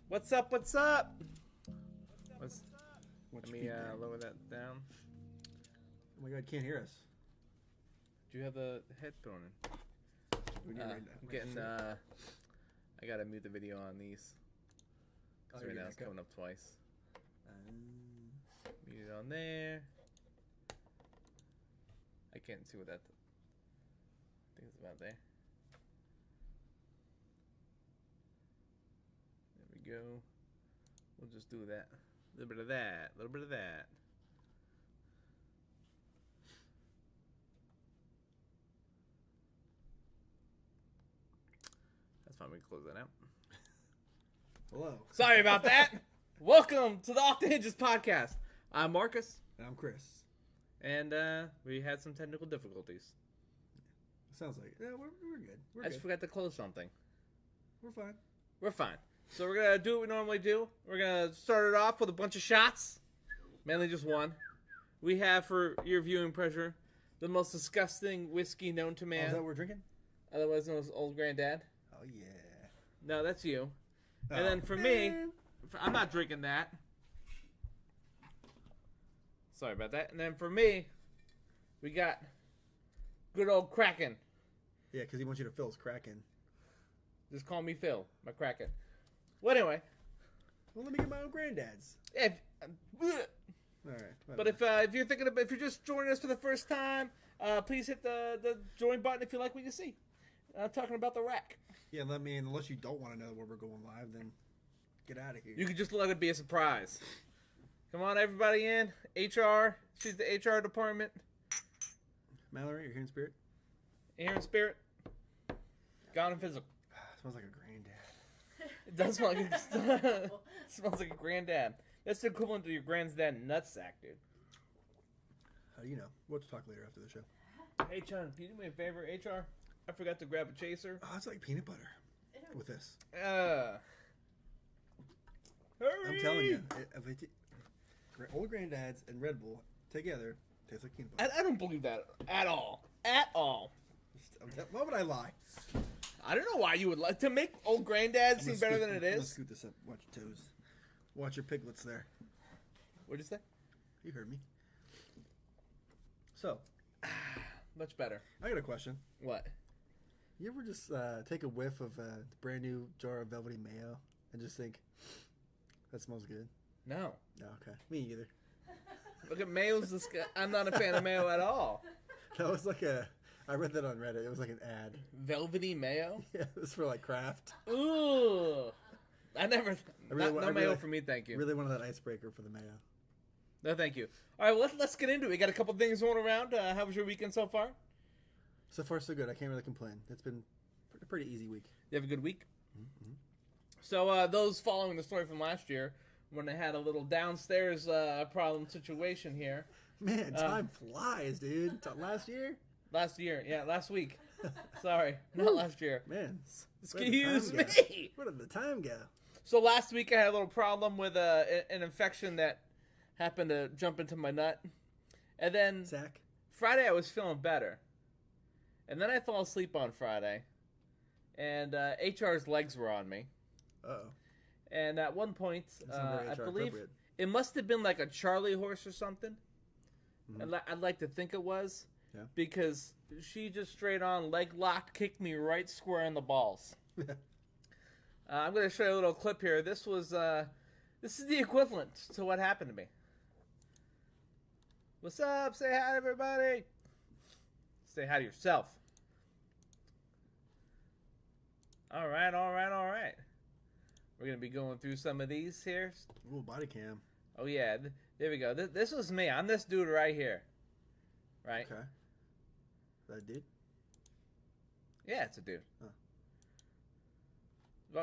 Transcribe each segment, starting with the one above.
What's up? What's up? Let me feedback? lower that down. Oh my god, can't hear us. Do you have the headphone in? We need I'm right getting. now. I gotta mute the video on these. Oh, Right you're now good, it's okay. coming up twice. Mute it on there. I can't see what that. I think it's about there. There we go. We'll just do that. A little bit of that. A little bit of that. That's fine. We can close that out. Hello. Sorry about that. Welcome to the OffTheHingesPodcast. I'm Marcus, And I'm Chris. and we had some technical difficulties. Sounds like yeah, we're good. We're I good. just forgot to close something. We're fine. We're fine. So we're gonna do what we normally do. We're gonna start it off with a bunch of shots, mainly just one. We have, for your viewing pleasure, the most disgusting whiskey known to Oh, man, is that what we're drinking? otherwise known as Old Granddad. Oh yeah. No, that's you. And Oh, then for me, man. I'm not drinking that. Sorry about that. And then for me, we got good old Kraken. Yeah, because he wants you to fill his Kraken. Just call me Phil, my Kraken. Well, anyway, Well, let me get my own granddad's. if, All right. but if you're thinking about, if you're just joining us for the first time, please hit the join button if you like what you see. I'm talking about the rack. Yeah, let me. Unless you don't want to know where we're going live, then get out of here. You can just let it be a surprise. Come on, everybody in. HR. She's the HR department. Mallory, you're here in spirit. Here in spirit. Gone in physical. Smells like a granddad. It does smell like it smells like a granddad. That's the equivalent to your granddad nutsack, dude. How do you know? We'll talk later after the show. Hey, John, can you do me a favor, HR? I forgot to grab a chaser. Oh, it's like peanut butter with this. Hurry! I'm telling you, old granddads and Red Bull together taste like peanut butter. I don't believe that at all. At all. Why would I lie? I don't know why you would like to make old granddad seem better than it Let's is. scoot this up. Watch your toes. Watch your piglets there. What'd you say? You heard me. So, Much better. I got a question. What? You ever just take a whiff of the brand new jar of velvety mayo and just think, that smells good? No. No, okay. Me either. Look at mayo's I'm not a fan of mayo at all. That was like I read that on Reddit. It was like an ad. Velvety mayo? Yeah, it was for like Kraft. Ooh. No mayo really- for me, thank you. Really wanted that icebreaker for the mayo. No, thank you. All right, well, let's get into it. We got a couple things going around. How was your weekend so far? So far, so good. I can't really complain. It's been a pretty easy week. You have a good week? Mm-hmm. So those following the story from last year, when I had a little downstairs problem situation here. Man, time flies, dude. Last year? Last year, yeah, last week. Sorry, not last year. Man, Excuse where did the time me. go? Where did the time go? So last week I had a little problem with an infection that happened to jump into my nut. And then Zach? Friday I was feeling better. And then I fell asleep on Friday. And HR's legs were on me. Uh-oh. And at one point, That's not very I HR believe appropriate. it must have been like a Charlie horse or something. Mhm. I'd like to think it was. Yeah. Because she just straight on leg locked kicked me right square in the balls. I'm going to show you a little clip here. This is the equivalent to what happened to me. What's up? Say hi to everybody. Say hi to yourself. All right. We're going to be going through some of these here. Ooh, body cam. Oh, yeah. There we go. This was me. I'm this dude right here. Right? Okay. Is that a dude? Yeah, it's a dude. Oh.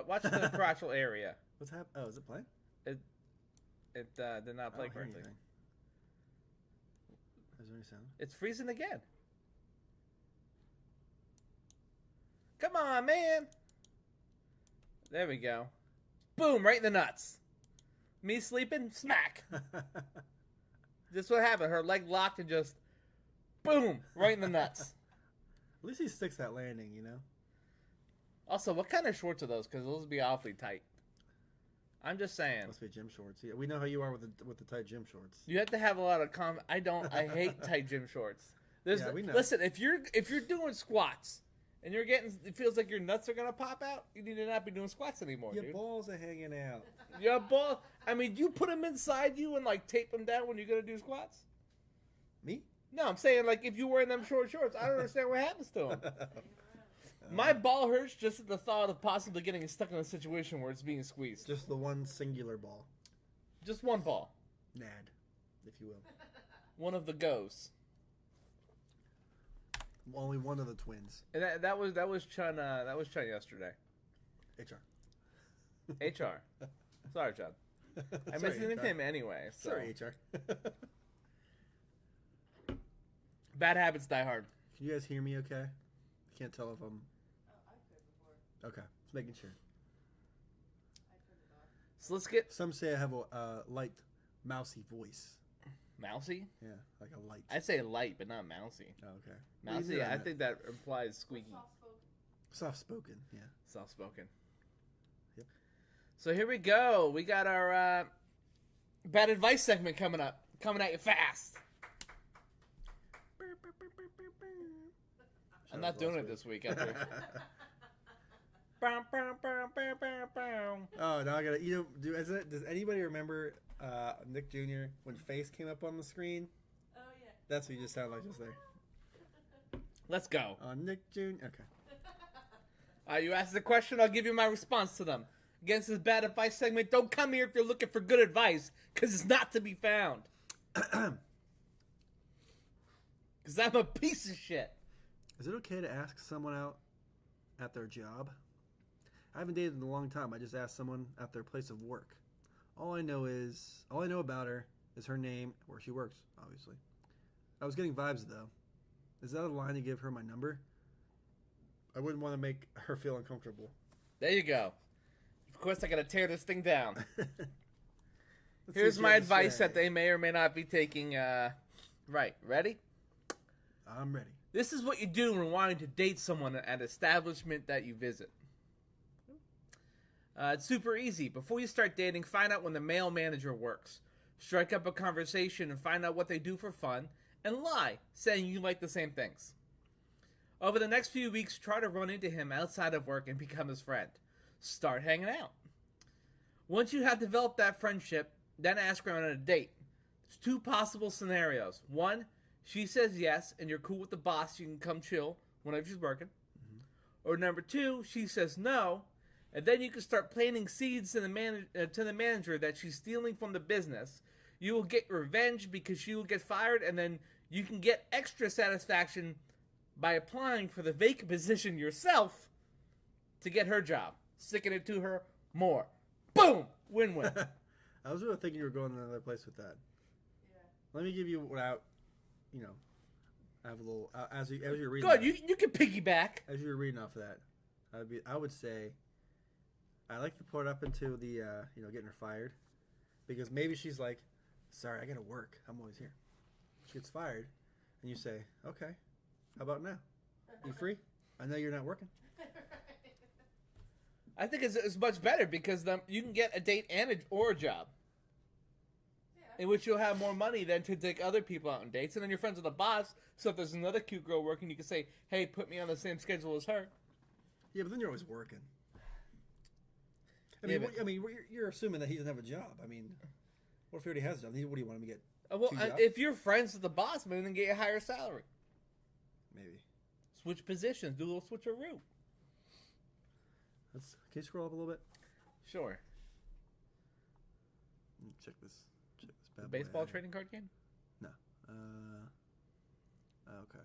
Watch the crotchal area. What's happening? Oh, is it playing? It did not play I don't hear correctly. anything. Is there any sound? It's freezing again. Come on, man. There we go. Boom, right in the nuts. Me sleeping, smack. This is what happened. Her leg locked and just, boom, right in the nuts. At least he sticks that landing, you know? Also, what kind of shorts are those? Because those would be awfully tight. I'm just saying. Must be gym shorts. Yeah, we know how you are with the tight gym shorts. You have to have a lot of I hate tight gym shorts. Yeah, we know. Listen, if you're doing squats and it feels like your nuts are gonna pop out, you need to not be doing squats anymore. Your dude. balls are hanging out. Your ball. I mean, you put them inside you and like tape them down when you're gonna do squats. Me? No, I'm saying like if you're wearing them short shorts, I don't understand what happens to them. My ball hurts just at the thought of possibly getting stuck in a situation where it's being squeezed. Just the one singular ball. Just one ball. Nad, if you will. One of the goes. Only one of the twins. And that was Chun yesterday. HR. HR. Sorry, Chun. I missed the nickname anyway. So. Sorry, HR. Bad habits die hard. Can you guys hear me okay? I can't tell if I'm... Okay, just making sure. So let's get... Some say I have a light, mousy voice. Mousy? Yeah, like a light. I'd say light, but not mousy. Oh, okay. Mousy, I think that implies squeaky. Soft-spoken, yeah. Soft-spoken. Yep. So here we go. We got our bad advice segment coming up. Coming at you fast. I'm not doing it this week. Oh, now I gotta. Does anybody remember Nick Jr. when Face came up on the screen? Oh yeah. That's what you just sound like just there. Let's go. Nick Jr. Okay. You asked the question, I'll give you my response to them. Against this bad advice segment, don't come here if you're looking for good advice, because it's not to be found. Because I'm a piece of shit. Is it okay to ask someone out at their job? I haven't dated in a long time. I just asked someone at their place of work. All I know about her is her name, where she works, obviously. I was getting vibes though. Is that a line to give her my number? I wouldn't want to make her feel uncomfortable. There you go. Of course, I gotta tear this thing down. Let's Here's see what my you have to advice say. that they may or may not be taking. Right, ready? I'm ready. This is what you do when wanting to date someone at an establishment that you visit. It's super easy. Before you start dating, find out when the male manager works. Strike up a conversation and find out what they do for fun, and lie, saying you like the same things. Over the next few weeks, try to run into him outside of work and become his friend. Start hanging out. Once you have developed that friendship, then ask her on a date. There's two possible scenarios. One, she says yes, and you're cool with the boss, you can come chill whenever she's working. Mm-hmm. Or number two, she says no, and then you can start planting seeds to the manager that she's stealing from the business. You will get revenge because she will get fired, and then you can get extra satisfaction by applying for the vacant position yourself to get her job. Sticking it to her more. Boom! Win-win. I was really thinking you were going to another place with that. Yeah. Let me give you what I have a little as you're reading. Good, that, you can piggyback. as you were reading off of that. I would say I like to put up into the getting her fired, because maybe she's like, sorry, I gotta work. I'm always here. She gets fired, and you say, okay, how about now? You free? I know you're not working. I think it's much better because you can get a date and or a job. Yeah. In which you'll have more money than to take other people out on dates. And then you're friends with the boss, so if there's another cute girl working, you can say, hey, put me on the same schedule as her. Yeah, but then you're always working. Yeah, You're assuming that he doesn't have a job. I mean, what if he already has a job? What do you want him to get? Well, 2 jobs? if you're friends with the boss, maybe then get a higher salary. Maybe. Switch positions, do a little switcheroo. Can you scroll up a little bit? Sure. Check this. The Bad boy baseball out here. trading card game? No. Okay.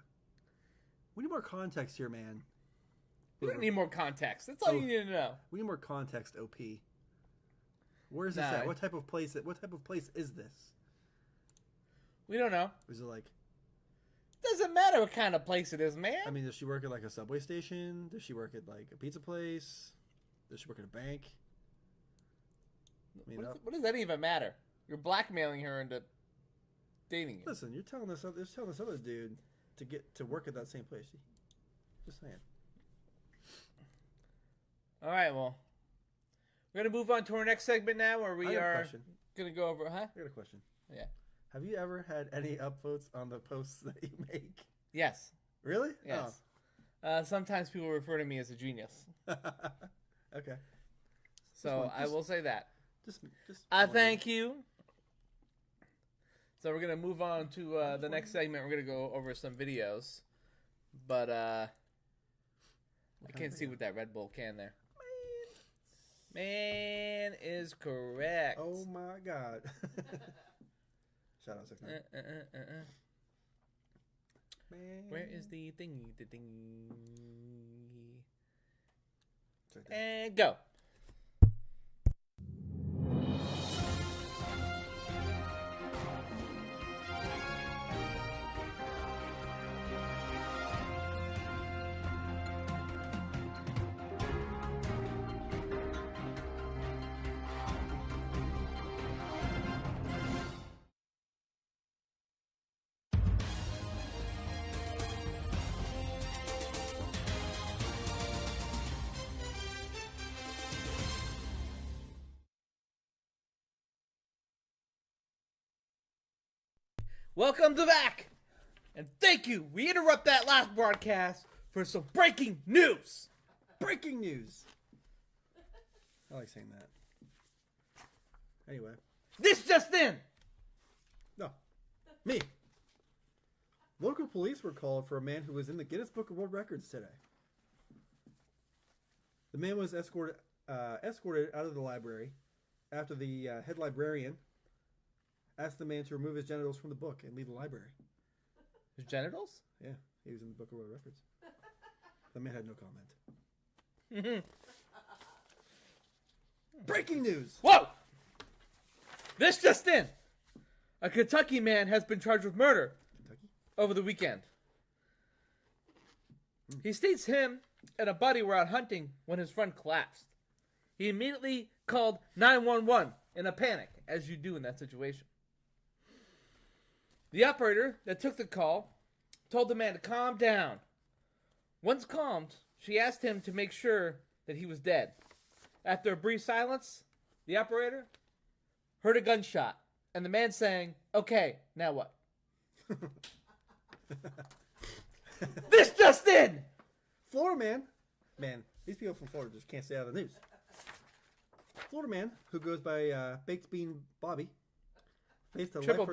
We need more context here, man. We don't need more context. That's all you need to know. We need more context, OP. Where is this Nah. at? What type of place is this? We don't know. Is it like? Doesn't matter what kind of place it is, man. I mean, does she work at like a subway station? Does she work at like a pizza place? Does she work at a bank? I mean, what does that even matter? You're blackmailing her into dating you. listen, you're telling this other dude to get to work at that same place. Just saying. All right, well, We're going to move on to our next segment now, where I we got a are question. going to go over... Huh? I got a question. Yeah. Have you ever had any upvotes on the posts that you make? Yes. Really? Yes. Sometimes people refer to me as a genius. Oh. Okay. So I will say that. Just I thank you. So we're going to move on to the next segment. We're going to go over some videos. But I can't see with that Red Bull can there. Man is correct. Oh my God. Shout out 6 9 Man. Where is the thingy? The thingy. It's right there. And go. Welcome to back, and thank you. We interrupt that last broadcast for some breaking news. Breaking news. I like saying that. Anyway. This just in. No. Me. Local police were called for a man who was in the Guinness Book of World Records today. The man was escorted out of the library after the head librarian asked the man to remove his genitals from the book and leave the library. His genitals? Yeah, he was in the Book of World Records. The man had no comment. Breaking news! Whoa! This just in. A Kentucky man has been charged with murder Kentucky? over the weekend. He states him and a buddy were out hunting when his friend collapsed. He immediately called 911 in a panic, as you do in that situation. The operator that took the call told the man to calm down. Once calmed, she asked him to make sure that he was dead. After a brief silence, the operator heard a gunshot, and the man saying, "Okay, now what?" This just in! Florida man. Man, these people from Florida just can't stay out of the news. Florida man, who goes by Baked Bean Bobby, faced a Triple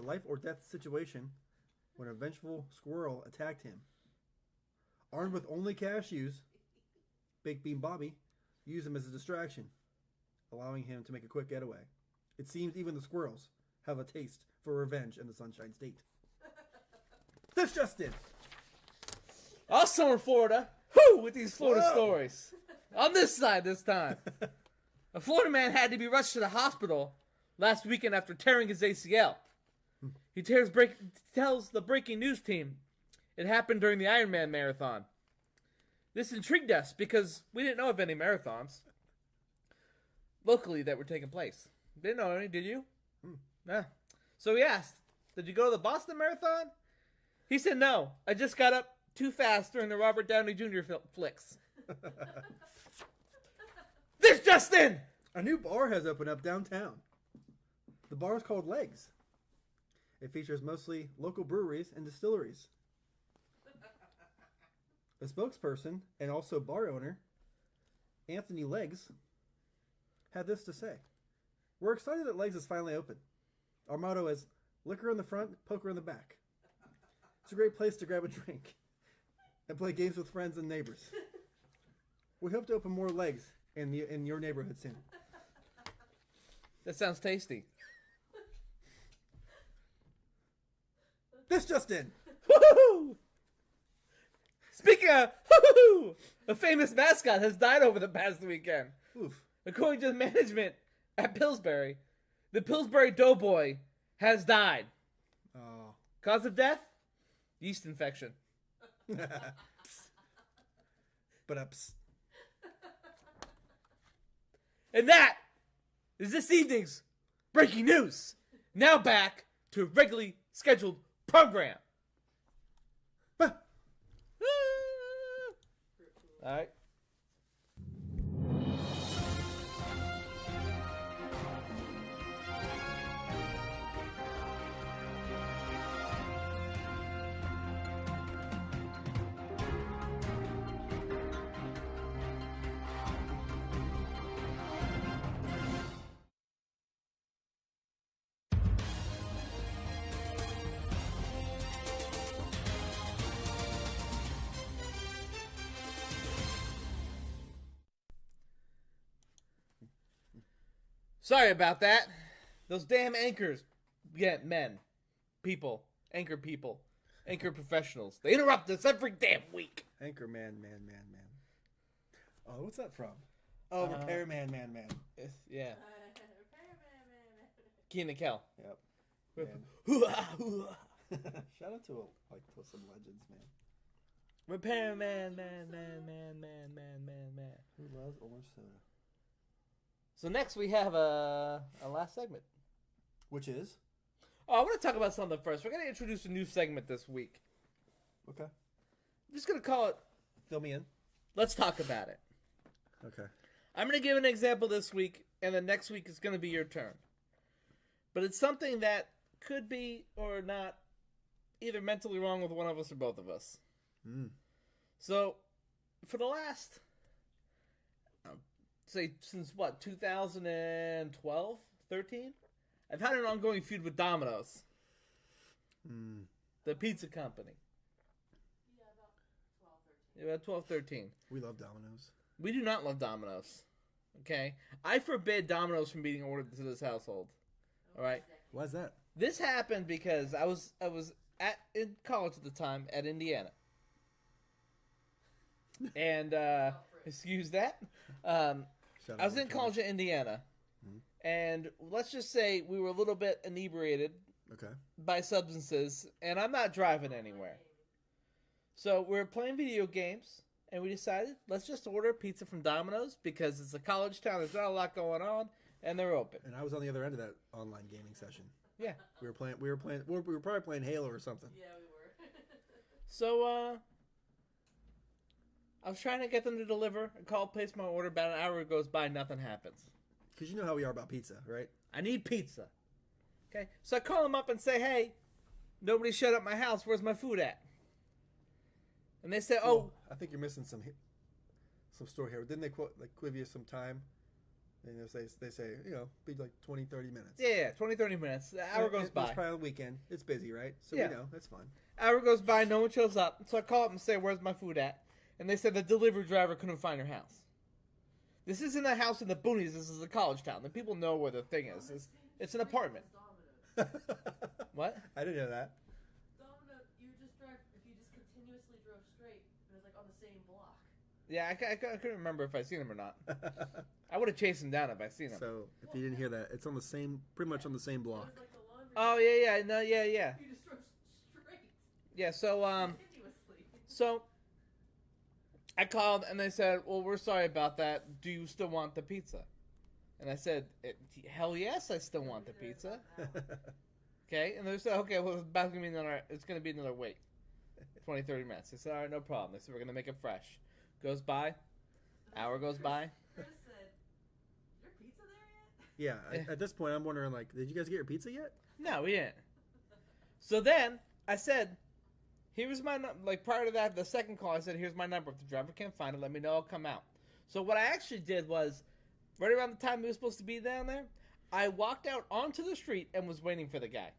life or B. death situation when a vengeful squirrel attacked him. Armed with only cashews, Baked Bean Bobby used him as a distraction, allowing him to make a quick getaway. It seems even the squirrels have a taste for revenge in the Sunshine State. This just in. Also in Florida, whoo, with these Florida Whoa. stories. On this side this time. A Florida man had to be rushed to the hospital last weekend after tearing his ACL. He tells the breaking news team it happened during the Ironman marathon. This intrigued us because we didn't know of any marathons locally that were taking place. Didn't know any, did you? Nah. So we asked, did you go to the Boston Marathon? He said no. I just got up too fast during the Robert Downey Jr. flicks. This just in! A new bar has opened up downtown. The bar is called Legs. It features mostly local breweries and distilleries. A spokesperson and also bar owner, Anthony Legs, had this to say. We're excited that Legs is finally open. Our motto is liquor in the front, poker in the back. It's a great place to grab a drink and play games with friends and neighbors. We hope to open more Legs in your neighborhood soon. That sounds tasty. This just in. Woohoo! Speaking of woohoo, a famous mascot has died over the past weekend. Oof. According to the management at Pillsbury, the Pillsbury Doughboy has died. Oh. Cause of death? Yeast infection. But ups. And that is this evening's breaking news. Now back to a regularly scheduled program. All right. Sorry about that. Those damn anchors. Yeah, anchor people, anchor professionals. They interrupt us every damn week. Anchor man. Oh, what's that from? Oh, Repairman, man. Yeah. Man. Keenan and Kel. Yep. Hoo-ah. Shout out to some legends, man. Repairman, man. Who loves orange soda? So next we have a last segment. Which is? Oh, I want to talk about something first. We're going to introduce a new segment this week. Okay. I'm just going to call it, Fill me in. Let's Talk About It. Okay. I'm going to give an example this week, and then next week it's going to be your turn. But it's something that could be or not either mentally wrong with one of us or both of us. So, for the last, say, since what, 2012, 13? I've had an ongoing feud with Domino's. The pizza company. Yeah, about 12, 13. About 12, 13. We love Domino's. We do not love Domino's. Okay? I forbid Domino's from being ordered to this household. All right? Why is that? This happened because I was in college at the time at Indiana. And, excuse that. I was in college at Indiana. And let's just say we were a little bit inebriated by substances. And I'm not driving anywhere. So we were playing video games. And we decided, let's just order pizza from Domino's. Because it's a college town. There's not a lot going on. And they're open. And I was on the other end of that online gaming session. Yeah. We were probably playing Halo or something. Yeah, we were. So, I was trying to get them to deliver. I called, placed my order. About an hour goes by, nothing happens. Because you know how we are about pizza, right? I need pizza. Okay? So I call them up and say, hey, nobody showed up at my house. Where's my food at? And they say, oh. Well, I think you're missing some story here. Didn't they give you some time? And they say, be like 20, 30 minutes. Yeah, 20, 30 minutes. The hour goes by. It's probably on the weekend. It's busy, right? So Yeah. That's fine. Hour goes by, no one shows up. So I call up and say, where's my food at? And they said the delivery driver couldn't find her house. This isn't a house in the boonies. This is a college town. The people know where the thing is. It's an apartment. What? I didn't know that. Domino, you just drive, if you just continuously drove straight, it was like on the same block. Yeah, I couldn't remember if I seen him or not. I would have chased him down if I seen him. So, if you didn't hear that, it's on the same, pretty much on the same It block. was like the laundry. Oh, yeah, no, yeah. You just drove straight. Yeah, so, Continuously. So, I called and they said, well, we're sorry about that. Do you still want the pizza? And I said, hell yes, I still want the pizza. Okay, and they said, okay, well, it's going to be another wait. 20, 30 minutes. I said, all right, no problem. They said, we're going to make it fresh. Goes by. Hour goes by. Chris said, your pizza there yet? Yeah, at this point, I'm wondering, did you guys get your pizza yet? No, we didn't. So then, I said, here's my number. Prior to that, the second call, I said, here's my number. If the driver can't find it, let me know. I'll come out. So what I actually did was, right around the time we were supposed to be down there, I walked out onto the street and was waiting for the guy.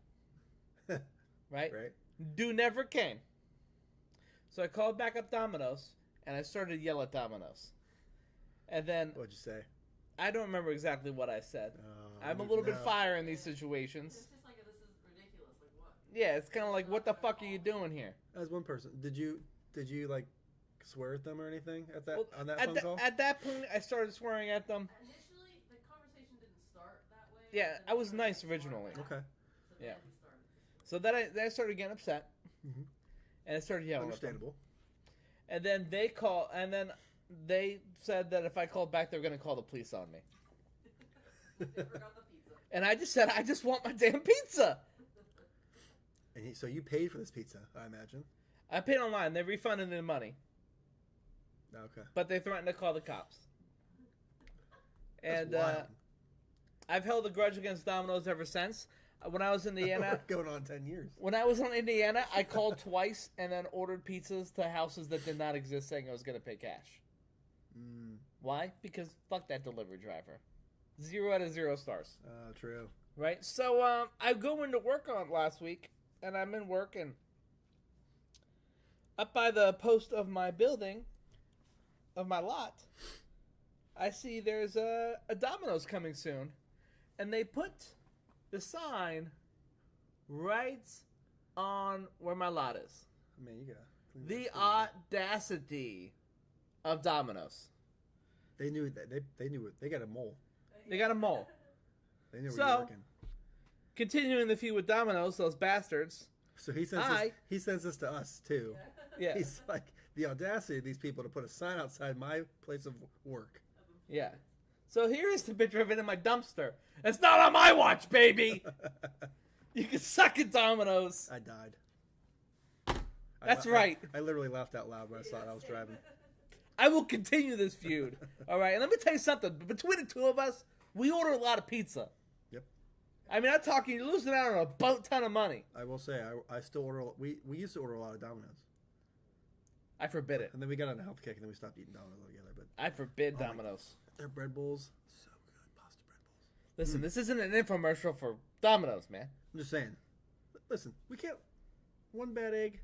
Right? Dude never came. So I called back up Domino's, and I started to yell at Domino's. And then... What'd you say? I don't remember exactly what I said. I'm a little bit fire in these situations. It's just like, this is ridiculous. Like, what? Yeah, it's kind of like, what the fuck are you doing here? As one person, did you swear at them or anything on that phone call? At that point, I started swearing at them. Initially, the conversation didn't start that way. Yeah, I was nice originally. Okay. So Yeah. then we started. So then I started getting upset, and I started yelling at them. Understandable. And then they said that if I called back, they were going to call the police on me. They forgot the pizza. And I just said, I just want my damn pizza. And so you paid for this pizza, I imagine. I paid online. They refunded the money, Okay. but they threatened to call the cops. That's And wild. I've held a grudge against Domino's ever since. When I was in Indiana, Going on 10 years. when I was in Indiana, I called twice and then ordered pizzas to houses that did not exist, saying I was going to pay cash. Why? Because fuck that delivery driver. 0 out of 0 stars. True. Right? So I go into work on last week, and I'm in work, and up by the post of my building, of my lot, I see there's a Domino's coming soon. and they put the sign right on where my lot is. Man, you got The audacity of Domino's. They knew that they knew it. They got a mole. They got a mole. They knew where So- you were working. Continuing the feud with Domino's, those bastards. So he sends this to us too. Yeah, He's like, the audacity of these people to put a sign outside my place of work. yeah. So here is the picture of it in my dumpster. It's not on my watch, baby. You can suck it, Domino's. I died. That's right. I literally laughed out loud when I saw it. I was driving. I will continue this feud. All right, and let me tell you something. Between the two of us, we order a lot of pizza. Yep. I mean, I'm talking, you're losing out on a boat ton of money. I will say, I still order. We used to order a lot of Domino's, I forbid it. and then we got on a health kick, and then we stopped eating Domino's altogether. But I forbid Oh my- Domino's. their bread bowls, so good. Pasta bread bowls. Listen, this isn't an infomercial for Domino's, man. I'm just saying. Listen, we can't. One bad egg.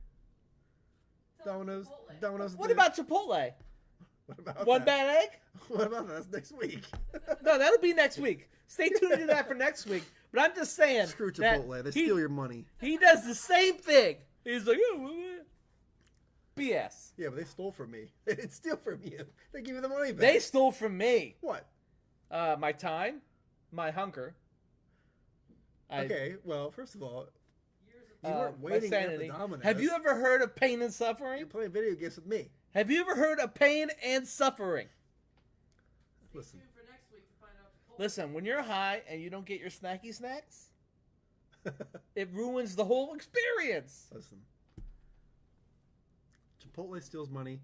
Domino's. Chipotle. Domino's. What about Chipotle? What about One that? bad egg? What about that? That's next week. No, that'll be next week. Stay tuned to that for next week. But I'm just saying. Screw that Chipotle. They he- steal your money. He does the same thing. He's like, BS. Yeah, but they stole from me. They didn't steal from you. They give you the money back. They stole from me. What? My time, my hunger. Okay, well, first of all, Years of you weren't my waiting at the sanity. Domino's. Have you ever heard of pain and suffering? You're playing video games with me. Have you ever heard of pain and suffering? Stay Listen. tuned for next week to find out Chipotle. Listen, when you're high and you don't get your snacky snacks, it ruins the whole experience. Listen. Chipotle steals money.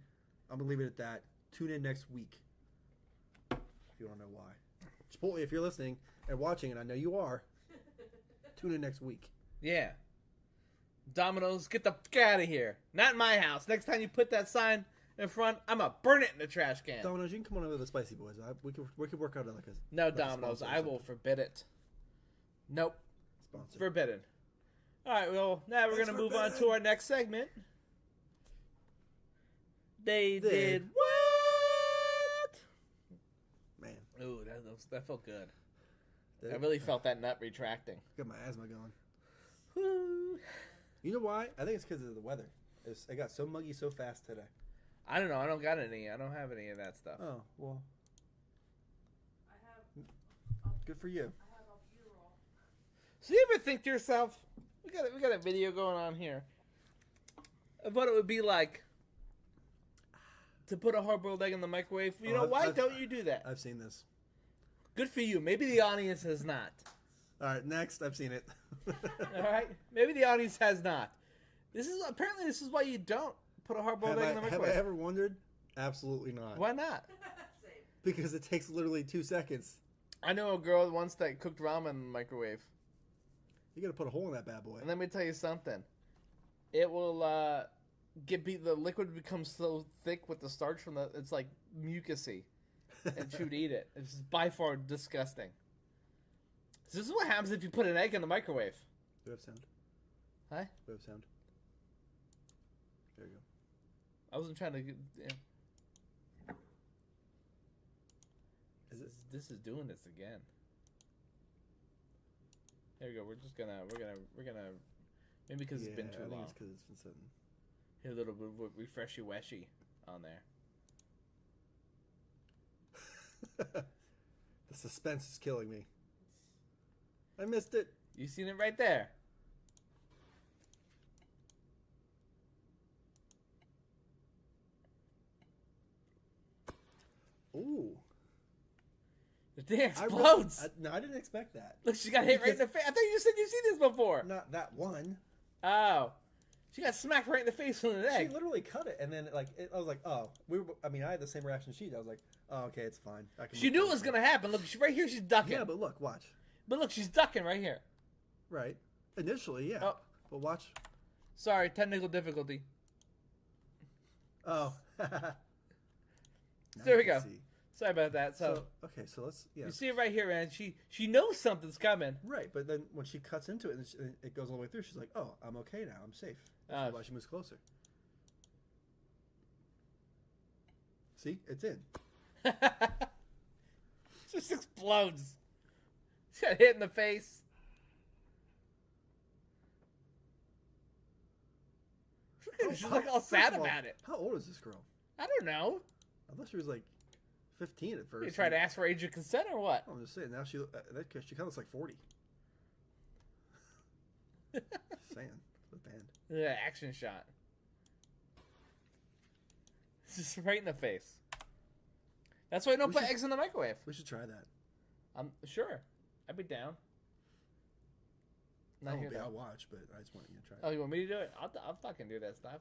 I'm gonna leave it at that. Tune in next week if you want to know why. Chipotle, if you're listening and watching, and I know you are, tune in next week. Yeah. Domino's, get the fuck out of here. Not in my house. Next time you put that sign in front, I'm going to burn it in the trash can. Domino's, you can come on over to the Spicy Boys. We could work out like a No, like a Domino's. sponsor or I will something. forbid it. Nope. Sponsor. Forbidden. All right, well, now we're going to move on to our next segment. They did what? Man, Ooh, that felt good. they- I really felt that nut retracting. got my asthma going. Woo. You know why? I think it's because of the weather. It got so muggy so fast today. I don't know. I don't got any. I don't have any of that stuff. Oh well, I have good for you. I have albuterol. So you ever think to yourself, we got a video going on here of what it would be like to put a hard-boiled egg in the microwave? You know, why don't you do that? I've seen this. Good for you. Maybe the audience has not. All right, next. I've seen it. All right? Maybe the audience has not. This is why you don't put a hard-boiled egg in the Have microwave. I ever wondered? Absolutely not. Why not? Same. Because it takes literally 2 seconds. I know a girl once that cooked ramen in the microwave. You got to put a hole in that bad boy. And let me tell you something. It will the liquid becomes so thick with the starch from it's like mucusy. And she would eat it. It's by far disgusting. So this is what happens if you put an egg in the microwave. Do we have sound? Huh? Do we have sound? There you go. I wasn't trying to. Yeah. This is doing this again. There we go. We're gonna maybe because it's been too I think long. it's because it's been sitting. Here, a little bit of refreshy weshy on there. The suspense is killing me. I missed it. You seen it right there. Ooh. The thing I explodes. no, I didn't expect that. Look, she got hit right in the face. I thought you said you've seen this before. Not that one. Oh, she got smacked right in the face with an She egg. literally cut it, and then I was like, oh, I had the same reaction she did. I was like, oh, okay, it's fine. I can She move knew it forward. was gonna happen. Look, right here, she's ducking. Yeah, but look, watch. But look, she's ducking right here. Right. Initially, yeah. Oh. But watch. Sorry, technical difficulty. Oh. Now There we you can go. see. Sorry about that. So, okay, so let's you see it right here, man. She knows something's coming. right, but then when she cuts into it and it goes all the way through, she's like, "Oh, I'm okay now. I'm safe." That's why she moves closer. See, it's in. Just explodes. She got hit in the face. She's like all sad about it. How old is this girl? I don't know. I thought she was like 15 at first. You tried to ask for age of consent or what? I'm just saying. Now she kind of looks like 40. Just saying. The band. Yeah, action shot. Just right in the face. That's why I don't put eggs in the microwave. We should try that. I'm sure. I'd be down. Not here though. I'll watch, but I just want you to try it. Oh, you want me to do it? I'll fucking do that stuff.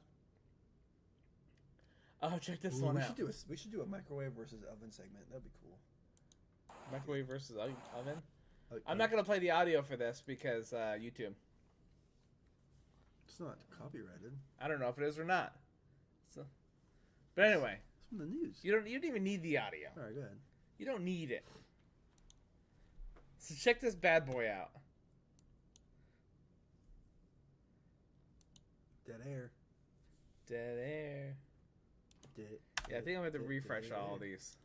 Oh, check this one out. We should do a microwave versus oven segment. That'd be cool. Microwave versus oven? I'm not going to play the audio for this because YouTube. It's not copyrighted. I don't know if it is or not. So, but anyway. It's from the news. You don't even need the audio. All right, go ahead. You don't need it. So check this bad boy out. Dead air. Dead air. Yeah, I think I'm going to refresh all these.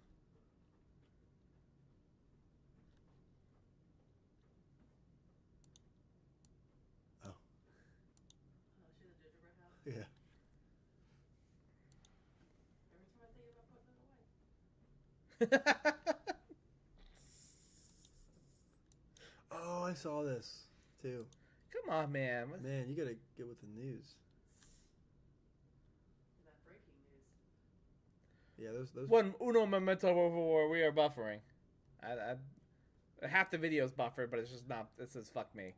Oh. She's a gingerbread house. Yeah. Every time I think about putting it away. Oh, I saw this too. Come on, man. Man, you gotta get with the news. That breaking news. Yeah, those. One uno momento over. We are buffering. Half the video's buffered, but it's just not. It says fuck me.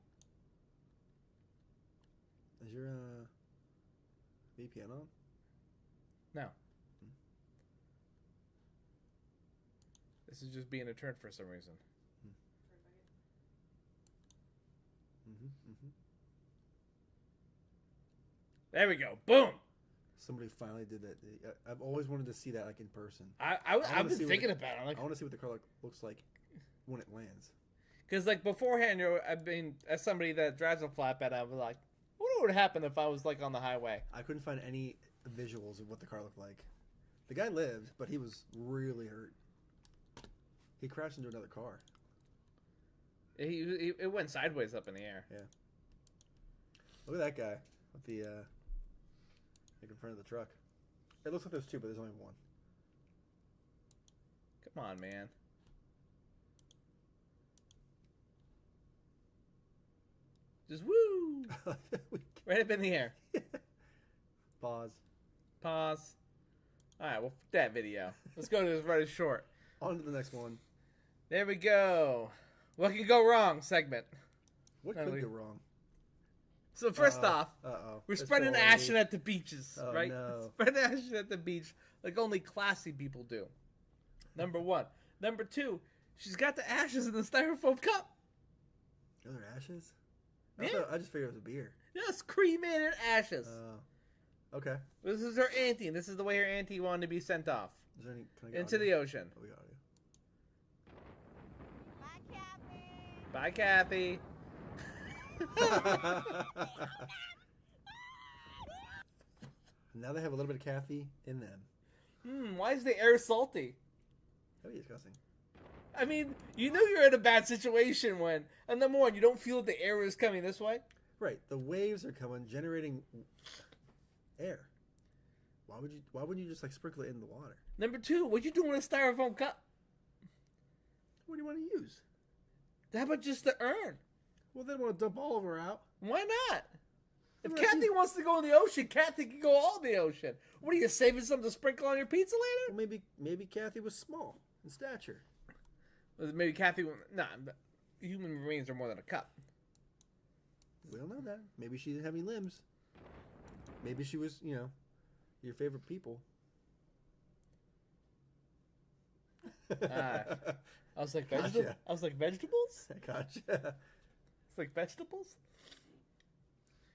Is your VPN on? No. This is just being a turd for some reason. There we go. Boom. Somebody finally did that. I've always wanted to see that like in person. I've been thinking about it. I'm like, I want to see what the car looks like when it lands. Because like beforehand, I've been as somebody that drives a flatbed, I was like, what would happen if I was like on the highway? I couldn't find any visuals of what the car looked like. The guy lived, but he was really hurt. He crashed into another car. It went sideways up in the air. Yeah. Look at that guy with the like in front of the truck. It looks like there's two, but there's only one. Come on, man. Just woo! Right up in the air. Pause. All right, well, f that video. Let's go to this Reddit short. On to the next one. There we go. What can go wrong segment. What could go wrong? So first off, we're spreading ashes at the beaches, right? No. Spreading ashes at the beach like only classy people do. Number one. Number two, she's got the ashes in the styrofoam cup. Those are ashes? Yeah. I just figured it was a beer. Yes, cremated ashes. Okay. This is her auntie, and this is the way her auntie wanted to be sent off. Is there any, can I get into audio? the ocean. Oh, we got audio. Bye, Kathy. Now they have a little bit of Kathy in them. Why is the air salty? That'd be disgusting. I mean, you know you're in a bad situation when, and number one, you don't feel that the air is coming this way. Right. The waves are coming, generating air. Why wouldn't you just like sprinkle it in the water? Number two, what you doing with a styrofoam cup? What do you want to use? How about just the urn? Well, they want to dump all of her out. Why not? If Well, Kathy wants to go in the ocean, Kathy can go all in the ocean. What are you saving some to sprinkle on your pizza later? Well, maybe Kathy was small in stature. Maybe Kathy. Nah, human remains are more than a cup. We don't know that. Maybe she didn't have any limbs. Maybe she was, your favorite people. I was like vegetables. Gotcha. I was like vegetables. Gotcha. It's like vegetables.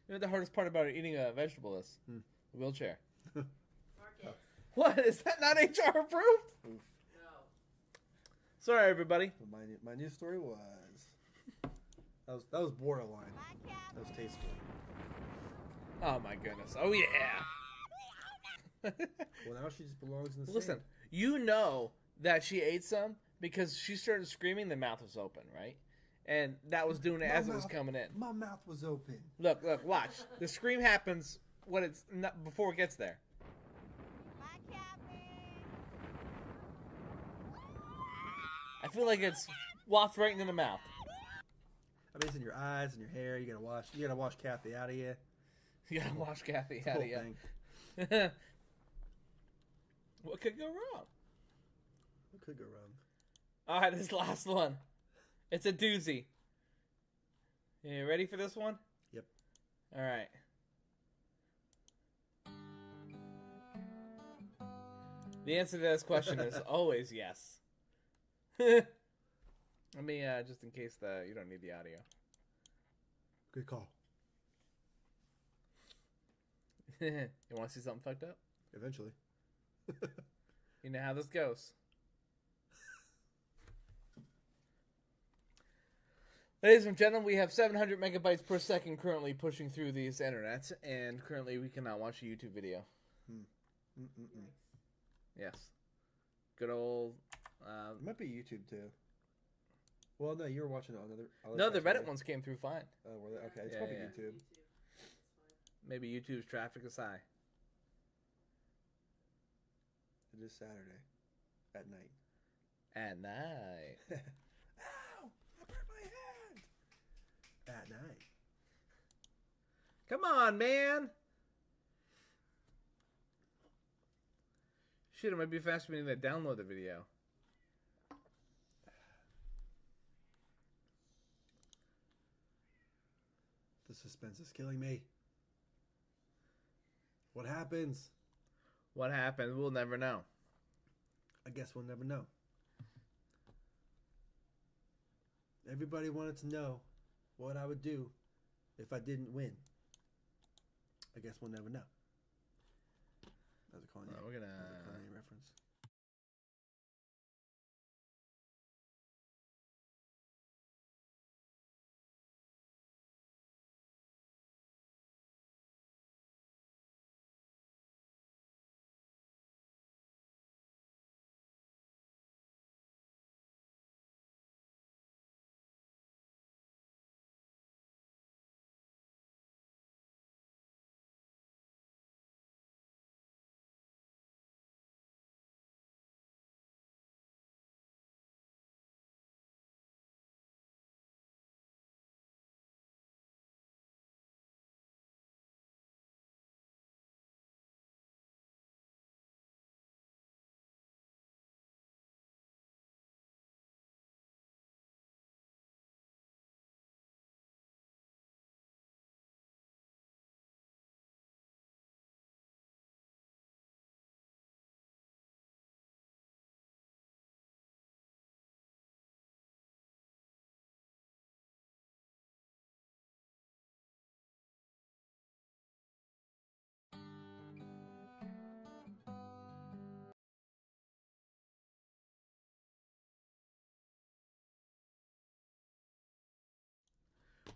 You know what the hardest part about eating a vegetable is? The wheelchair. Market. What is that not HR approved? No. Sorry, everybody. My news story was that was borderline. That was tasteful. Oh my goodness. Oh yeah. Well, now she just belongs in the Listen, sand. you know that she ate some because she started screaming. The mouth was open, right? and that was doing it My as it was mouth- coming in. My mouth was open. Look, watch. The scream happens when it's not, before it gets there. I feel like it's wafted right into the mouth. I mean, it's in your eyes and your hair. You gotta wash Kathy out of you. You gotta wash Kathy It's the out whole of you. thing. What could go wrong? What could go wrong? All right, this last one. It's a doozy. You ready for this one? Yep. All right. The answer to this question is always yes. Let me, just in case you don't need the audio. Good call. You want to see something fucked up? Eventually. You know how this goes. Ladies and gentlemen, we have 700 megabytes per second currently pushing through these internets, and currently we cannot watch a YouTube video. Yes. Good old... It might be YouTube too. Well, no, you were watching it on other no, the sites, Reddit right? ones came through fine. Oh, were they? Okay, it's Yeah, probably yeah. YouTube. Maybe YouTube's traffic is high. It is Saturday at night. At night. Ow! I hurt my hand. At night. Come on, man! Shit, it might be faster for me to download the video. The suspense is killing me. What happens? What happened? We'll never know. I guess we'll never know. Everybody wanted to know what I would do if I didn't win. I guess we'll never know. That was a Kanye, We're gonna... that was a Kanye reference.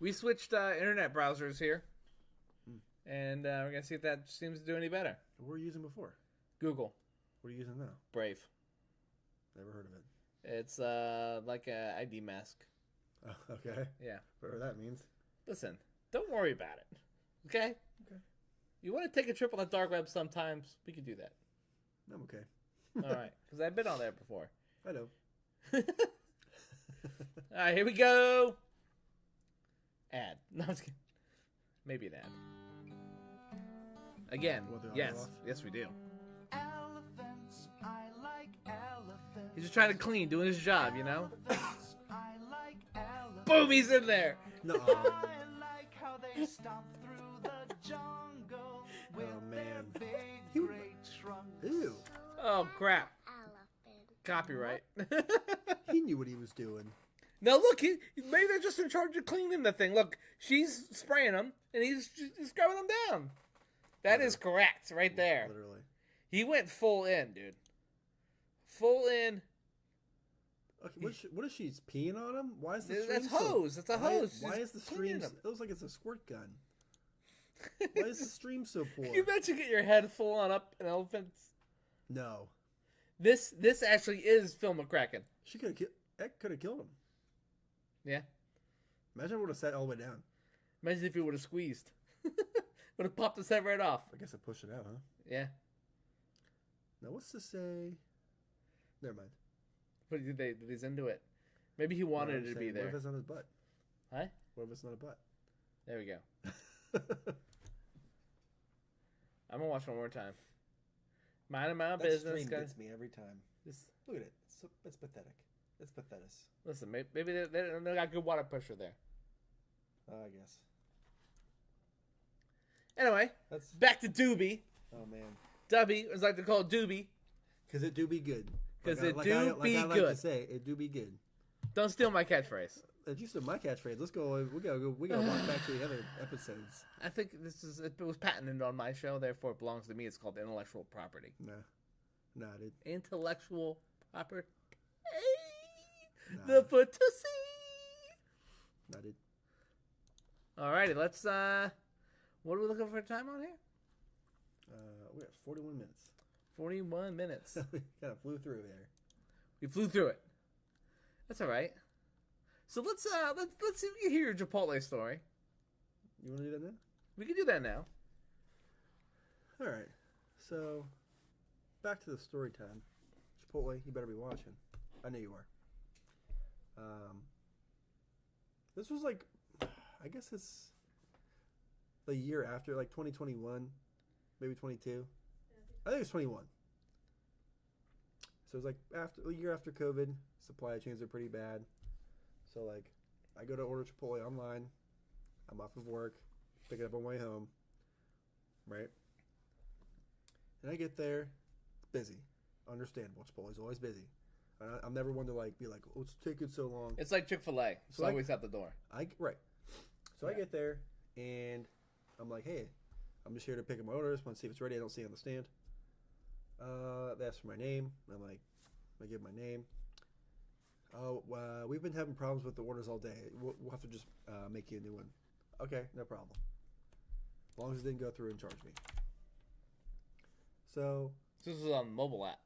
We switched internet browsers here. And we're going to see if that seems to do any better. What were you using before? Google. What are you using now? Brave. Never heard of it. It's like a ID mask. Oh, okay. Yeah. Whatever that means. Listen, don't worry about it. Okay? Okay. You want to take a trip on the dark web sometimes? We can do that. I'm okay. All right. Because I've been on there before. I know. All right, here we go. Ad. No, I'm just kidding. Maybe an ad. Again, What, the audio yes. off? Yes, we do. Elephants, I like elephants. He's just trying to clean, doing his job, you know? Elephants, I like elephants. Boom, he's in there. No. I like how they stomp through the jungle with man. their big He- great trunks. Ew. Oh, crap. Elephant. Copyright. He knew what he was doing. Now, look, maybe they're just in charge of cleaning the thing. Look, she's spraying them, and he's scrubbing them down. That is correct, right there. Literally. He went full in, dude. Full in. Okay, what is she peeing on him? Why is the stream That's so... hose. That's a hose. Why Just is the cleaning stream... them. It looks like it's a squirt gun. Why is the stream so poor? Can you imagine get your head full on up an elephant's? No. This actually is Phil McCracken. She could have killed him. Yeah. Imagine it would have sat all the way down. Imagine if it would have squeezed. Would have popped his head right off. I guess I pushed it out, huh? Yeah. Now, what's to say? Never mind. But he's into it. Maybe he wanted it to be What there. if it's on his butt? Huh? What if it's not a butt? There we go. I'm gonna watch one more time. Minding my own That business. stream gets me every time. Just Look at it. It's pathetic. It's pathetic. listen. Maybe they got good water pressure there. I guess. Anyway, That's. back to Doobie. Oh man. Dubby, as I like to call it, Doobie. Because it do be good. 'Cause it like do I be like good. to say, it do be good. Don't steal my catchphrase. If you said my catchphrase, let's go. We gotta walk back to the other episodes. I think it was patented on my show, therefore it belongs to me. It's called intellectual property. Nah, dude. Intellectual property. Nah. The fantasy. Nah, dude. Alrighty, let's what are we looking for time on here? We have 41 minutes. 41 minutes. We kind of flew through there. We flew through it. That's alright. So let's hear your Chipotle story. You want to do that now? We can do that now. All right. So, back to the story time. Chipotle, you better be watching. I know you are. This was like, I guess it's the year after, like 2021, maybe 22. I think it's 21. So it was like a year after COVID. Supply chains are pretty bad. So like, I go to order Chipotle online. I'm off of work, pick it up on my way home, right? And I get there, it's busy. Understandable. Chipotle's always busy. I'm never one to like be like, oh, it's taking so long. It's like Chick-fil-A. It's So always at the door. Right. So I Yeah. get there and I'm like, hey, I'm just here to pick up my orders. Want to see if it's ready. I don't see it on the stand. They ask for my name. I'm like, I give my name. Oh, we've been having problems with the orders all day. We'll have to just make you a new one. Okay, no problem. As long as it didn't go through and charge me. So This is on the mobile app.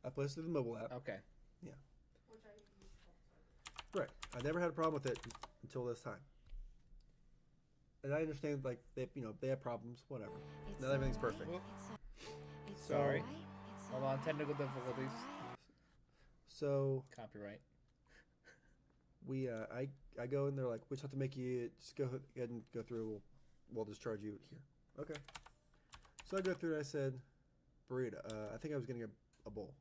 I placed it in the mobile app. Okay. Which I use all the time. Right. I never had a problem with it until this time. And I understand, like, they have problems, whatever. Not everything's perfect. Sorry. Hold on, technical difficulties. So Copyright. I go and they're like, we just have to make you just go ahead and go through. We'll just charge you here. Okay. So I go through and I said, burrito. I think I was getting a bowl.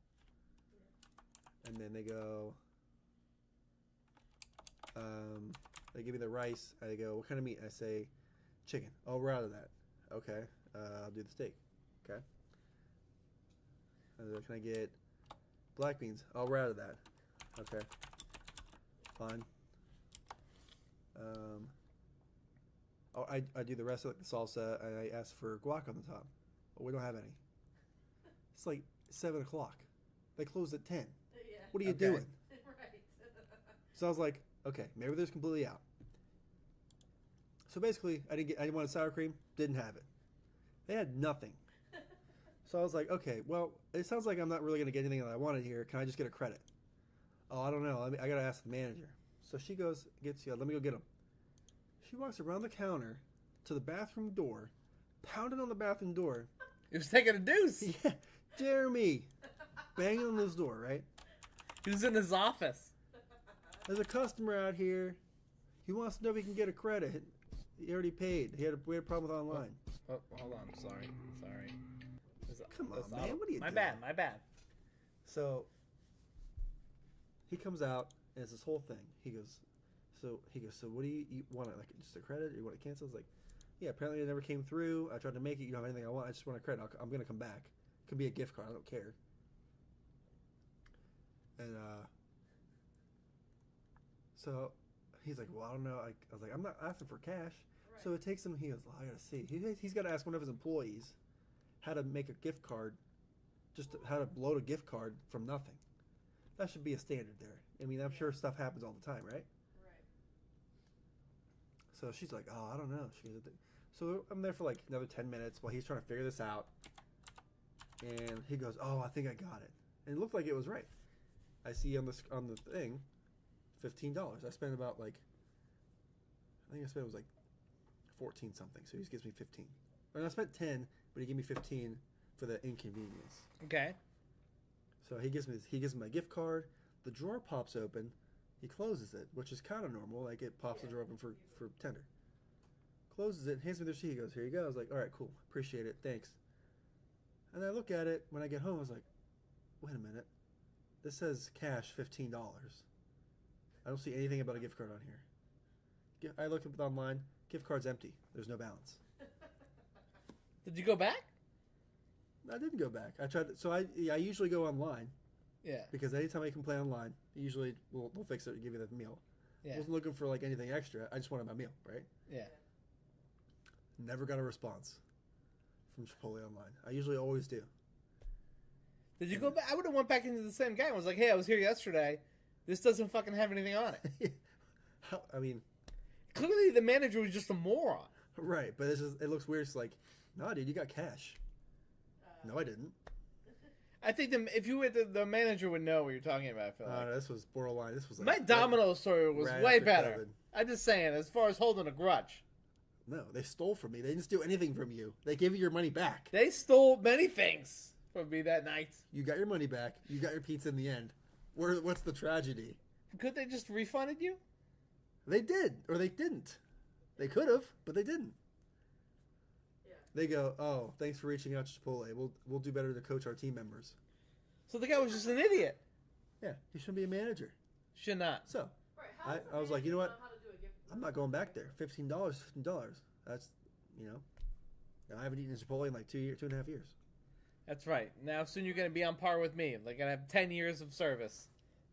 And then they go, they give me the rice. I go, what kind of meat? I say, chicken. Oh, we're out of that. Okay. I'll do the steak. Okay. Can I get black beans? Oh, we're out of that. Okay. Fine. I do the rest of the salsa, and I ask for guac on the top. But we don't have any. It's like 7 o'clock. They close at 10. Yeah. What are you Okay. doing? Right. So I was like, okay, maybe they're completely out. So basically, I wanted sour cream, didn't have it. They had nothing. So I was like, okay, well, it sounds like I'm not really going to get anything that I wanted here. Can I just get a credit? Oh, I don't know. I got to ask the manager. So she goes, let me go get them. She walks around the counter to the bathroom door, pounding on the bathroom door. He was taking a deuce. Yeah, Jeremy, banging on this door, right? He was in his office. There's a customer out here. He wants to know if he can get a credit. He already paid. We had a problem with online. Oh, hold on. Sorry. Come on, man. What are you My doing? bad. So he comes out and it's this whole thing. He goes, so what do you want? Like just a credit? Or you want to cancel? I was like, yeah. Apparently it never came through. I tried to make it. You don't have anything I want. I just want a credit. I'm gonna come back. It could be a gift card. I don't care. And so he's like, well, I don't know. I was like, I'm not asking for cash. Right. So it takes him. He goes, well, I gotta see. He's got to ask one of his employees how to make a gift card, how to load a gift card from nothing. That should be a standard there. I mean, I'm sure stuff happens all the time, right? Right. So she's like, oh, I don't know. So I'm there for like another 10 minutes while he's trying to figure this out. And he goes, oh, I think I got it. And it looked like it was right. I see on the thing, $15. I spent about like I think I spent was like 14 something. So he just gives me 15. And I spent 10, but he gave me 15 for the inconvenience. Okay. So he gives me my gift card. The drawer pops open. He closes it, which is kind of normal. Like it pops the drawer open for tender. Closes it, hands me the receipt. He goes, "Here you go." I was like, "All right, cool, appreciate it, thanks." And I look at it when I get home. I was like, "Wait a minute, this says cash $15. I don't see anything about a gift card on here." I looked up it online. Gift card's empty. There's no balance. Did you go back? I didn't go back. I tried. So I usually go online. Yeah. Because anytime I can play online, usually they'll fix it and give you the meal. Yeah. I wasn't looking for like anything extra. I just wanted my meal, right? Yeah. Never got a response from Chipotle online. I usually always do. Did you go back? I would have went back into the same guy and was like, "Hey, I was here yesterday. This doesn't fucking have anything on it." I mean, clearly the manager was just a moron. Right, but it looks weird. It's like, "No, dude, you got cash." No, I didn't. I think if you were the manager would know what you're talking about. I feel like. No, this was borderline. This was like my Domino's story was right way after better. COVID. I'm just saying, as far as holding a grudge, No, they stole from me. They didn't steal anything from you. They gave you your money back. they stole many things from me that night. You got your money back. You got your pizza in the end. What's the tragedy? Could they just refunded you? They did, or they didn't. They could have, but they didn't. Yeah. They go, "Oh, thanks for reaching out to Chipotle. We'll do better to coach our team members." So the guy was just an idiot. Yeah, he shouldn't be a manager. Should not. So Right, how does I was like, you know what? know how to do a gift I'm not going back there. $15. That's, I haven't eaten at Chipotle in like 2.5 years. That's right. Now soon you're going to be on par with me. Like I have 10 years of service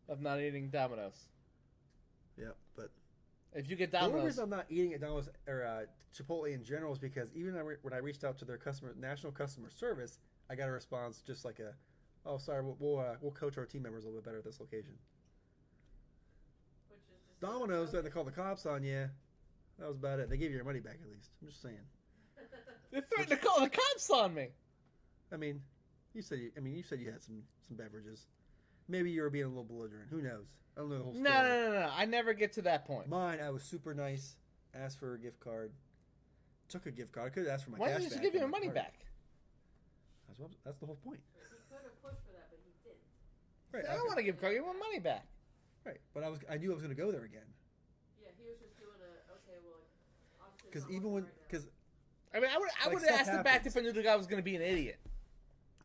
of not eating Domino's. Yeah, but If you get the only Domino's, reason I'm not eating at Domino's or Chipotle in general is because even when I reached out to their national customer service, I got a response just like "Oh, sorry, we'll coach our team members a little bit better at this location." which is just Domino's, then they called the cops on you. That was about it. They gave you your money back at least. I'm just saying. they threatened to call the cops on me. I mean, you said you had some beverages. Maybe you were being a little belligerent. Who knows? I don't know the whole story. No. I never get to that point. Mine, I was super nice. Asked for a gift card. Took a gift card. I could have asked for my Why cash didn't you just back give you and your my money card. back? That's the whole point. He could have pushed for that, but he didn't. Right. I don't want to give Carl your money back. Right. But I knew I was going to go there again. Yeah, he was just doing okay, well, obviously. Because it's not even when, working right because I mean, I would Like, have stuff asked him back happens. if I knew the guy was going to be an idiot.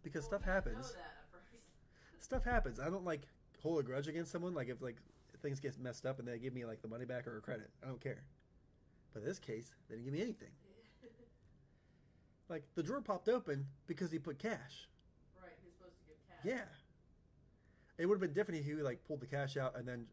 because now. stuff Well, happens. You know that at first. Stuff happens. I don't like hold a grudge against someone. Like if things get messed up and they give me like the money back or a credit, I don't care. But in this case, they didn't give me anything. Like the drawer popped open because he put cash. Right, he's supposed to give cash. Yeah. It would have been different if he like pulled the cash out and then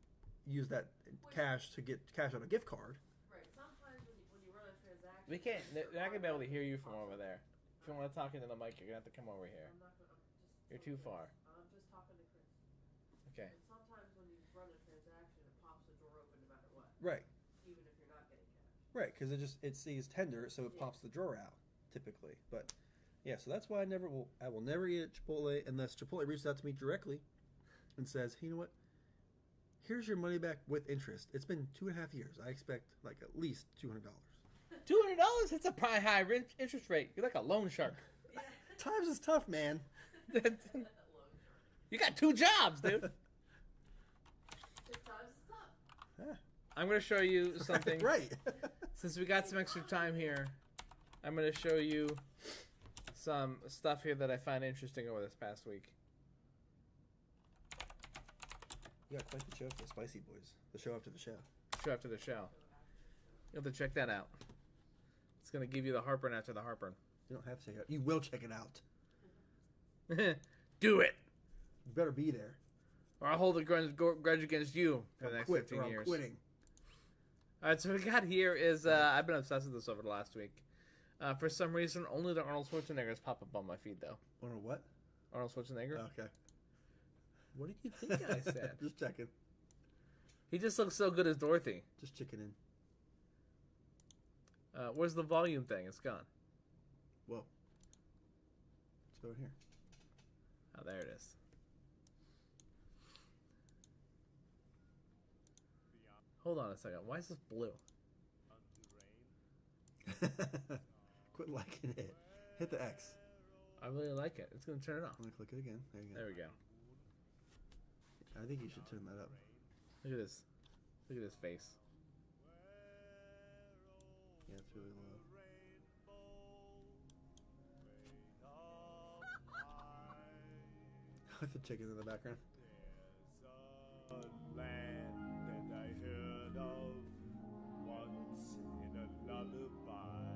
used that cash to get cash on a gift card. Right, sometimes when you run a transaction. We can't. They're not going to be able to hear you from over there. If you want to talk into the mic, you're going to have to come over here. I'm not gonna, I'm just. You're too far. I'm just talking to Chris. Okay. And sometimes when you run a transaction, it pops the door open no matter what, Right. even if you're not getting cash. Right. Because it sees tender, so it Yeah. pops the drawer out typically. But yeah, so that's why I will never eat at Chipotle unless Chipotle reaches out to me directly and says, "Hey, you know what? Here's your money back with interest. It's been 2.5 years. I expect like at least $200." $200? That's a probably high interest rate. You're like a loan shark. Times is tough, man. You got 2 jobs, dude. It's tough. Yeah. I'm going to show you something. Right. Since we got some extra time here, I'm going to show you some stuff here that I find interesting over this past week. You got quite the show for the Spicy Boys. The show after the show. Show after the show. You'll have to check that out. It's going to give you the heartburn after the heartburn. You don't have to check it out. You will check it out. Do it! You better be there. Or I'll hold a grudge against you for the next 15 I'm years. quitting. Alright, so what we got here is, I've been obsessed with this over the last week. For some reason, only the Arnold Schwarzeneggers pop up on my feed, though. Or what? Arnold Schwarzenegger? Okay. What did you think I said? Just checking. He just looks so good as Dorothy. Just checking in. Where's the volume thing? It's gone. Whoa. Let's go in here. Oh, there it is. Hold on a second. Why is this blue? Quit liking it. Hit the X. I really like it. It's gonna turn it off. I'm gonna click it again. There you go. There we go. I think you should turn that up. Look at this. Look at his face. Yeah, it's really low. With the chicken in the background. There's a land that I heard of once in a lullaby.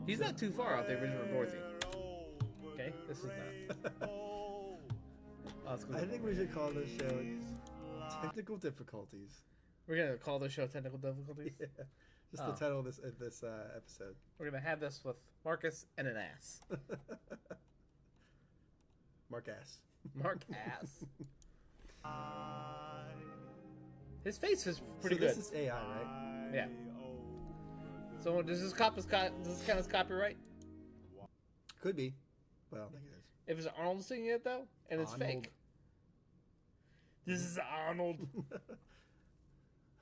He's not too far off the original Dorothy. Okay, this is not. Oh, it's I think we should call this show Technical Difficulties. We're gonna call this show Technical Difficulties. Yeah. Just the title of this episode. We're gonna have this with Marcus and an ass. Mark Ass. Mark Ass. His face is pretty good. This is AI, right? Yeah. So does this count as copyright? Could be, but I don't think it is. If it's Arnold singing it though, and it's Arnold. fake. This is Arnold.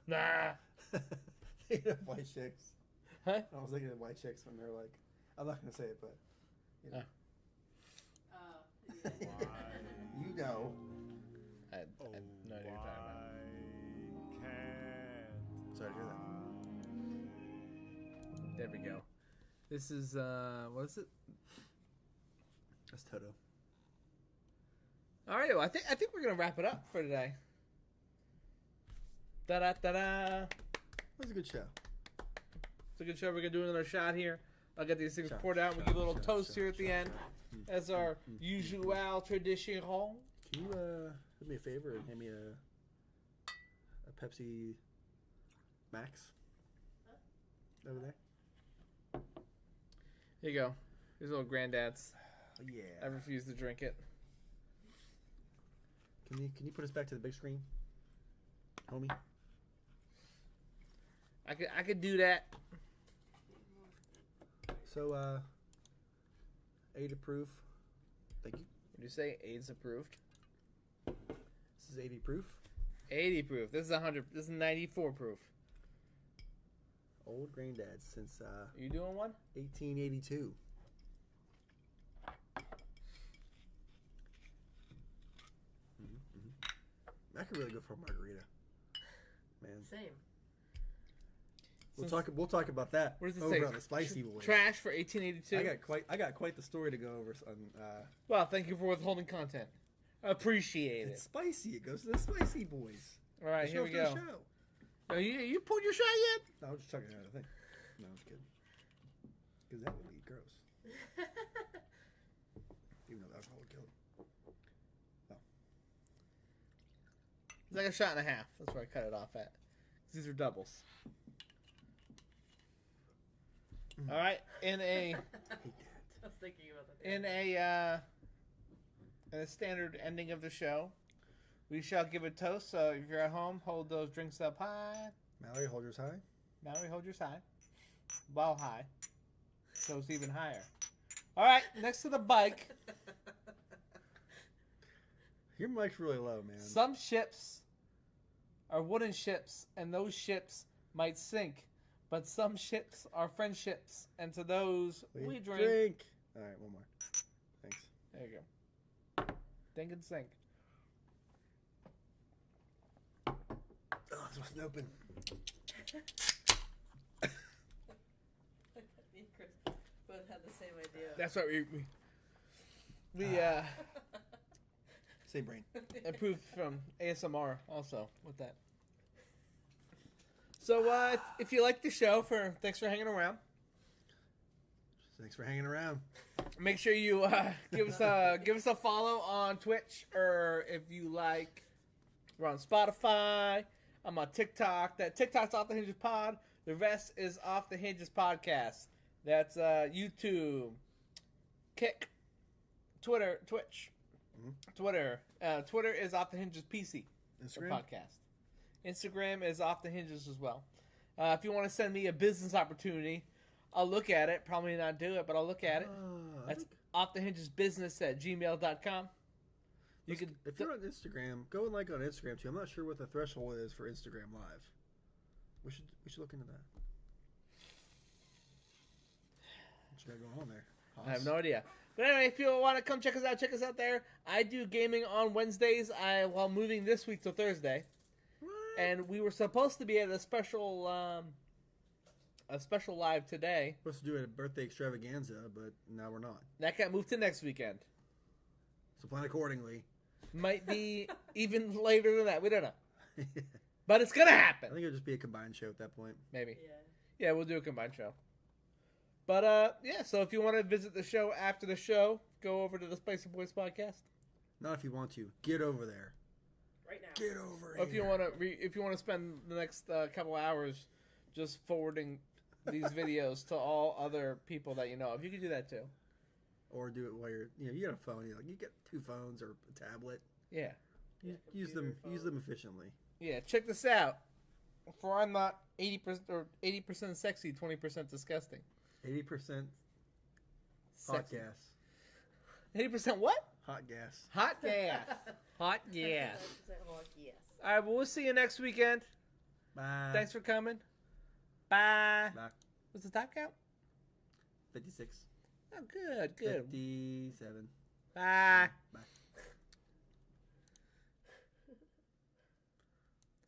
Nah. Thinking of white chicks. Huh? I was thinking of white chicks when they're like, I'm not gonna say it, but you know. Yeah. You know. I no idea what you're talking about. Sorry to hear that. There we go. This is what is it? That's Toto. All right, well, I think we're gonna wrap it up for today. Da da da da. That was a good show. It's a good show. We're gonna do another shot here. I'll get these things Shot, poured out. We'll shot, give a little shot, toast shot, here at the shot, end, shot. as our usual tradition. Can you do me a favor and hand me a Pepsi Max over there? Here you go. Here's little granddad's. Oh, yeah. I refuse to drink it. Can you put us back to the big screen, homie? I could do that. So aid approved. Thank you. What do you say? AIDS approved. This is 80 proof. 80 proof. This is 100. This is 94 proof. Old granddad since You doing one? 1882. That could really go for a margarita, man. Same. We'll talk about that What does it over say? on the spicy boys. Trash for 1882. I got quite the story to go over. Well, thank you for withholding content. Appreciate It's it. spicy. It goes to the spicy boys. All right, The here show we for the go. show. Oh, you poured your shot yet? No, I'm just chugging out of the thing. No, I'm just kidding. Because that would be gross. Even though alcohol would kill it. It's like a shot and a half. That's where I cut it off at. These are doubles. All right, in a I hate that. I was thinking about that. in a standard ending of the show, we shall give a toast. So if you're at home, hold those drinks up high. Mallory, hold yours high. Mallory, hold yours high. While high. Toast even higher. All right, next to the bike. Your mic's really low, man. Some ships are wooden ships, and those ships might sink. But some ships are friendships, and to those we drink. All right, one more. Thanks. There you go. Think and sink. Oh, it's wasn't open. Me and Chris both had the same idea. That's what we Same brain. improved from ASMR also with that. So if you like the show, thanks for hanging around. Thanks for hanging around. Make sure you give us a follow on Twitch, or if you like, we're on Spotify. I'm on TikTok. That TikTok's Off the Hinges Pod. The rest is Off the Hinges Podcast. That's YouTube, Kick, Twitter, Twitch, Twitter. Twitter is Off the Hinges PC. the Instagram. podcast. Instagram is Off the Hinges as well. If you want to send me a business opportunity, I'll look at it. Probably not do it, but I'll look at it. That's offthehingesbusiness@gmail.com. You could, if you're on Instagram, go and like on Instagram too. I'm not sure what the threshold is for Instagram Live. We should look into that. What's going on there? I have no idea. But anyway, if you want to come check us out there. I do gaming on Wednesdays while moving this week to Thursday. What? And we were supposed to be at a special live today. Supposed to do it at a birthday extravaganza, but now we're not. That got moved to next weekend. So plan accordingly. Might be even later than that. We don't know. But it's going to happen. I think it'll just be a combined show at that point. Maybe. Yeah. Yeah, we'll do a combined show. But, yeah, so if you want to visit the show after the show, go over to the Spicy Boys podcast. Not if you want to. Get over there. Right now. Get over Or if you here. want to, if you want to spend the next couple hours just forwarding these videos to all other people that you know of, you can do that too. Or do it while you got a phone. You get 2 phones or a tablet. Yeah, Use them efficiently. yeah. Check this out. For I'm not 80% or 80% sexy, 20% disgusting. 80% hot Sexy. gas. 80% what? Hot gas. Hot gas. Hot gas. 95% hot, yes. All right, well, we'll see you next weekend. Bye. Thanks for coming. Bye. Bye. What's the top count? 56. Oh, good, good. 57. Bye. Bye.